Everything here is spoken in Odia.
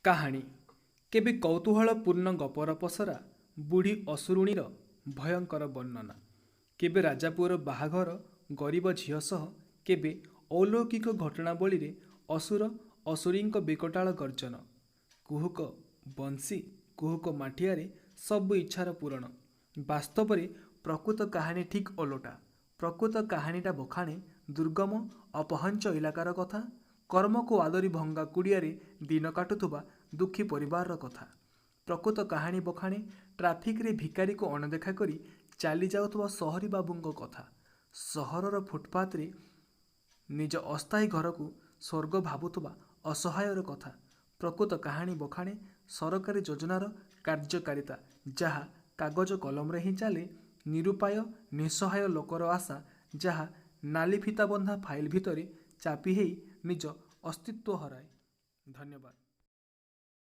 କାହାଣୀ କେବେ କୌତୂହଳପୂର୍ଣ୍ଣ ଗପର ପସରା ବୁଢ଼ୀ ଅସୁରୁଣୀର ଭୟଙ୍କର ବର୍ଣ୍ଣନା। କେବେ ରାଜାପୁଅର ବାହାଘର ଗରିବ ଝିଅ ସହ, କେବେ ଅଲୌକିକ ଘଟଣାବଳୀରେ ଅସୁର ଅସୁରୀଙ୍କ ବିକଟାଳ ଗର୍ଜନ। କୁହୁକ ବଂଶୀ, କୁହୁକ ମାଠିଆରେ ସବୁ ଇଚ୍ଛାର ପୂରଣ। ବାସ୍ତବରେ ପ୍ରକୃତ କାହାଣୀ ଠିକ୍ ଓଲଟା। ପ୍ରକୃତ କାହାଣୀଟା ବଖାଣେ ଦୁର୍ଗମ ଅପହଞ୍ଚ ଇଲାକାର କଥା, କର୍ମକୁ ଆଦରି ଭଙ୍ଗା କୁଡ଼ିଆରେ ଦିନ କାଟୁଥିବା ଦୁଃଖୀ ପରିବାରର କଥା। ପ୍ରକୃତ କାହାଣୀ ବଖାଣେ ଟ୍ରାଫିକରେ ଭିକାରୀକୁ ଅଣଦେଖା କରି ଚାଲି ଯାଉଥିବା ସହରୀ ବାବୁଙ୍କ କଥା, ସହରର ଫୁଟପାଥରେ ନିଜ ଅସ୍ଥାୟୀ ଘରକୁ ସ୍ୱର୍ଗ ଭାବୁଥିବା ଅସହାୟର କଥା। ପ୍ରକୃତ କାହାଣୀ ବଖାଣେ ସରକାରୀ ଯୋଜନାର କାର୍ଯ୍ୟକାରିତା, ଯାହା କାଗଜ କଲମରେ ହିଁ ଚାଲେ, ନିରୁପାୟ ନିଃସହାୟ ଲୋକର ଆଶା, ଯାହା ନାଲି ଫିତାବନ୍ଧା ଫାଇଲ ଭିତରେ ଚାପି ହେଇ ନିଜ ଅସ୍ତିତ୍ୱ ହରାଏ। ଧନ୍ୟବାଦ।